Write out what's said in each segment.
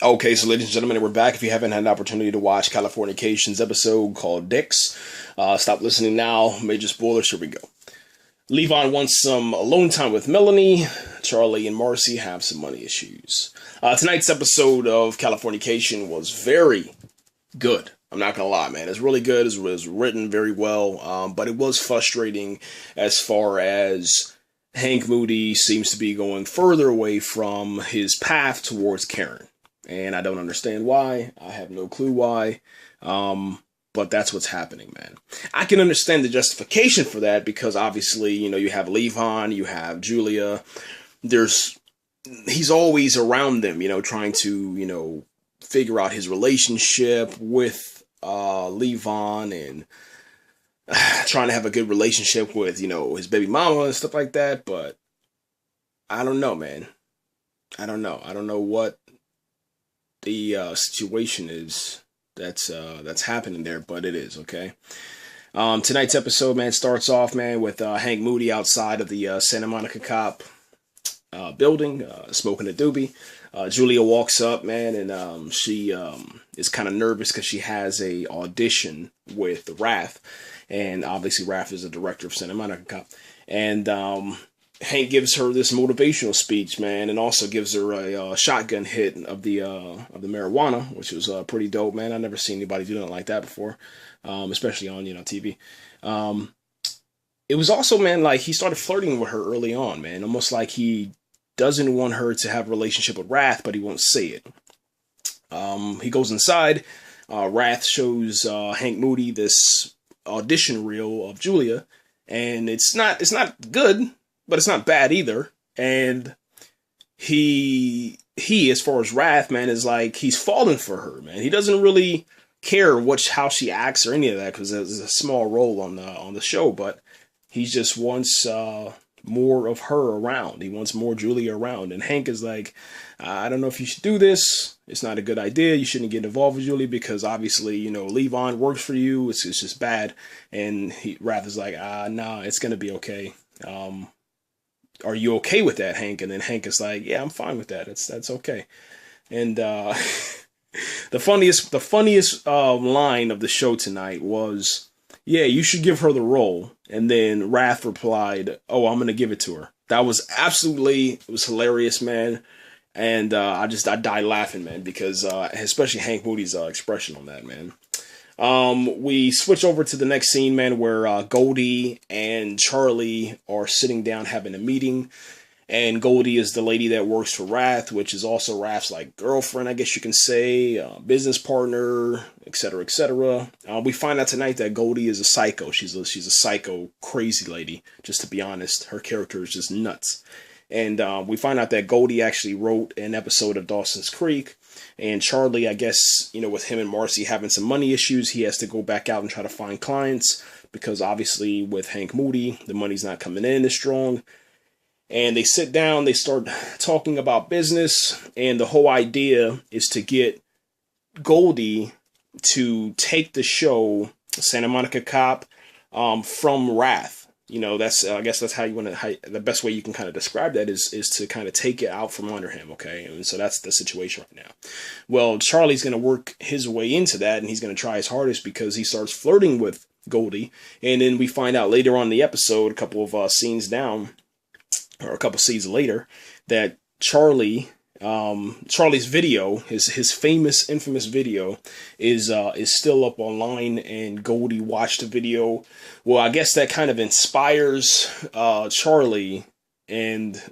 Okay, so ladies and gentlemen, we're back. If you haven't had an opportunity to watch Californication's episode called Dicks, stop listening now. Major spoilers, here we go. Levon wants some alone time with Melanie. Charlie and Marcy have some money issues. Tonight's episode of Californication was very good. I'm not gonna lie, man. It's really good. It was written very well, but it was frustrating as far as Hank Moody seems to be going further away from his path towards Karen. And I don't understand why. I have no clue why. But that's what's happening, man. I can understand the justification for that because obviously, you have Levon, you have Julia. He's always around them, trying to, figure out his relationship with Levon and trying to have a good relationship with, his baby mama and stuff like that. But I don't know, man. I don't know. I don't know what the situation is that's happening there, but it is, okay? Tonight's episode, man, starts off, man, with Hank Moody outside of the Santa Monica cop building, smoking a doobie. Julia walks up, man, and she is kind of nervous because she has a audition with Raph, and obviously Raph is the director of Santa Monica cop, and Hank gives her this motivational speech, man, and also gives her a shotgun hit of the marijuana, which was pretty dope, man. I've never seen anybody do nothing like that before, especially on TV. It was also, man, like he started flirting with her early on, man, almost like he doesn't want her to have a relationship with Wrath, but he won't say it. He goes inside. Wrath shows Hank Moody this audition reel of Julia, and it's not good. But it's not bad either. And he, as far as Wrath, man, is like, he's falling for her, man. He doesn't really care how she acts or any of that, because there's a small role on the show, but he just wants more of her around. He wants more Julia around. And Hank is like, I don't know if you should do this. It's not a good idea. You shouldn't get involved with Julia because obviously, Levon works for you. It's just bad. And Wrath is like, nah, it's going to be okay. Are you okay with that, Hank? And then Hank is like, yeah, I'm fine with that. That's okay. And the funniest line of the show tonight was, yeah, you should give her the role. And then Wrath replied, oh, I'm going to give it to her. That was it was hilarious, man. And I died laughing, man, because especially Hank Moody's expression on that, man. We switch over to the next scene, man, where Goldie and Charlie are sitting down having a meeting, and Goldie is the lady that works for Wrath, which is also Wrath's like girlfriend, I guess you can say, business partner, etc., etc. We find out tonight that Goldie is a psycho. She's a psycho, crazy lady. Just to be honest, her character is just nuts. And we find out that Goldie actually wrote an episode of Dawson's Creek. And Charlie, I guess, with him and Marcy having some money issues, he has to go back out and try to find clients. Because obviously with Hank Moody, the money's not coming in as strong. And they sit down, they start talking about business. And the whole idea is to get Goldie to take the show, Santa Monica Cop, from Wrath. I guess that's how you want to, the best way you can kind of describe that is to kind of take it out from under him, okay? And so that's the situation right now. Well, Charlie's going to work his way into that, and he's going to try his hardest because he starts flirting with Goldie. And then we find out later on in the episode, a couple of scenes down, or a couple scenes later, that Charlie's video, his infamous video, is still up online, and Goldie watched the video. Well, I guess that kind of inspires Charlie, and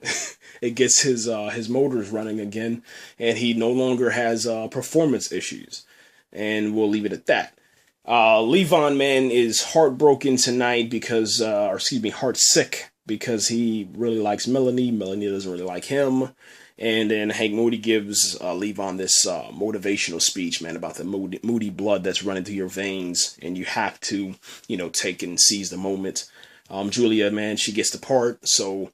it gets his motors running again, and he no longer has performance issues, and we'll leave it at that. Levon, man, is heartbroken tonight because, heartsick because he really likes Melanie. Melanie doesn't really like him. And then Hank Moody gives Levon this motivational speech, man, about the Moody blood that's running through your veins. And you have to, take and seize the moment. Julia, man, she gets the part. So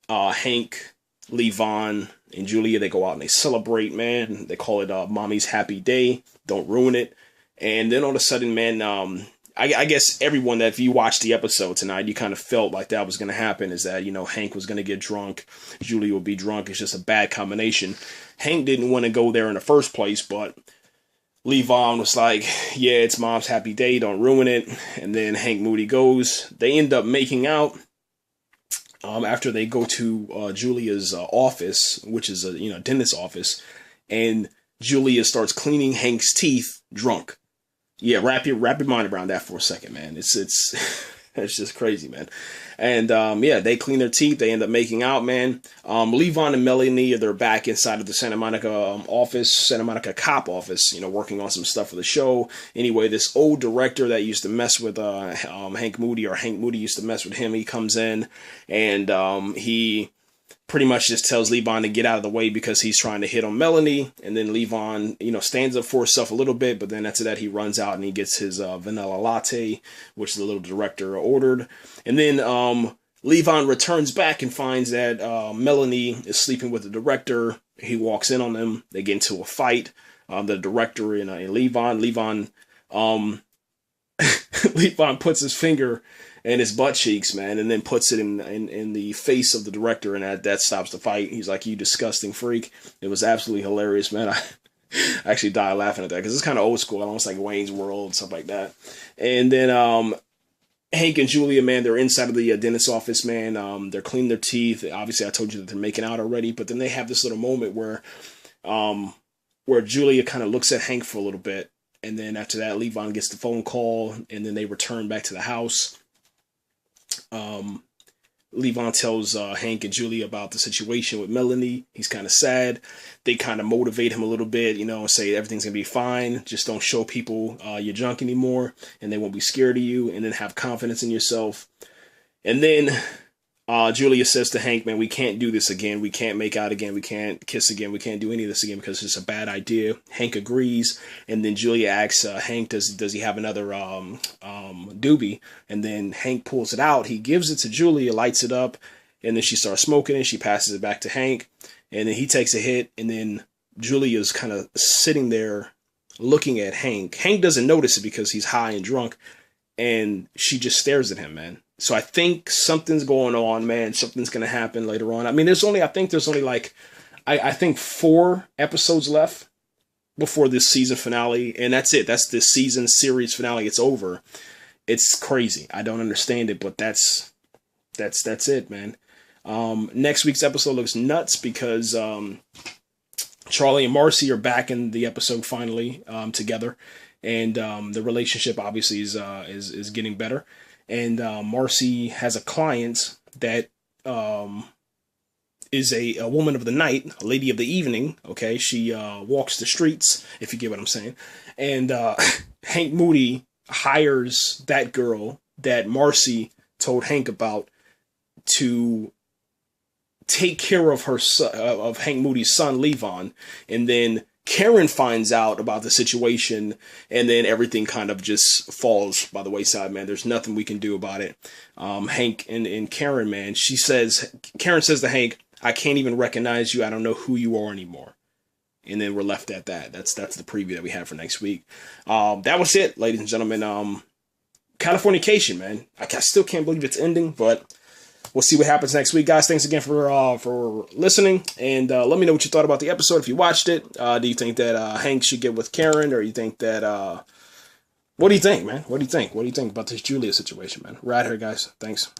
Hank, Levon, and Julia, they go out and they celebrate, man. They call it Mommy's Happy Day. Don't ruin it. And then all of a sudden, man, I guess everyone that, if you watched the episode tonight, you kind of felt like that was going to happen, is that, you know, Hank was going to get drunk, Julia would be drunk. It's just a bad combination. Hank didn't want to go there in the first place, but Levon was like, yeah, it's mom's happy day, don't ruin it. And then Hank Moody goes. They end up making out after they go to Julia's office, which is a, you know, dentist's office, and Julia starts cleaning Hank's teeth drunk. Yeah, wrap your mind around that for a second, man. It's it's just crazy, man. And yeah, they clean their teeth. They end up making out, man. Levon and Melanie, they're back inside of the Santa Monica office, Santa Monica cop office, you know, working on some stuff for the show. Anyway, this old director that used to mess with Hank Moody, or Hank Moody used to mess with him, he comes in, and he pretty much just tells Levon to get out of the way because he's trying to hit on Melanie. And then Levon, you know, stands up for himself a little bit, but then after that he runs out and he gets his vanilla latte, which the little director ordered. And then Levon returns back and finds that Melanie is sleeping with the director. He walks in on them. They get into a fight. The director and Levon Levon puts his finger in his butt cheeks, man, and then puts it in the face of the director, and that stops the fight. He's like, "You disgusting freak." It was absolutely hilarious, man. I actually died laughing at that because it's kind of old school, almost like Wayne's World, stuff like that. And then Hank and Julia, man, they're inside of the dentist's office, man. They're cleaning their teeth. Obviously, I told you that they're making out already, but then they have this little moment where Julia kind of looks at Hank for a little bit, and then after that, Levon gets the phone call, and then they return back to the house. Levon tells Hank and Julia about the situation with Melanie. He's kind of sad. They kind of motivate him a little bit, you know, and say everything's going to be fine. Just don't show people you're junk anymore, and they won't be scared of you, and then have confidence in yourself. And then Julia says to Hank, man, we can't do this again. We can't make out again. We can't kiss again. We can't do any of this again because it's a bad idea. Hank agrees. And then Julia asks Hank, does he have another doobie? And then Hank pulls it out. He gives it to Julia, lights it up. And then she starts smoking it. She passes it back to Hank. And then he takes a hit. And then Julia's kind of sitting there looking at Hank. Hank doesn't notice it because he's high and drunk. And she just stares at him, man. So I think something's going on, man. Something's going to happen later on. I mean, there's only like, I think 4 episodes left before this season finale. And that's it. That's this season series finale. It's over. It's crazy. I don't understand it, but that's it, man. Next week's episode looks nuts because Charlie and Marcy are back in the episode finally together. And the relationship obviously is getting better. And Marcy has a client that is a woman of the night, a lady of the evening. Okay, she walks the streets, if you get what I'm saying. And Hank Moody hires that girl that Marcy told Hank about to take care of of Hank Moody's son, Levon. And then Karen finds out about the situation, and then everything kind of just falls by the wayside, man. There's nothing we can do about it. Hank and Karen, man, Karen says to Hank, I can't even recognize you. I don't know who you are anymore. And then we're left at that. That's the preview that we have for next week. That was it, ladies and gentlemen. Californication, man. I still can't believe it's ending, but we'll see what happens next week, guys. Thanks again for listening, and let me know what you thought about the episode if you watched it. Do you think that Hank should get with Karen, or you think that what do you think, man? What do you think? What do you think about this Julia situation, man? Right here, guys. Thanks.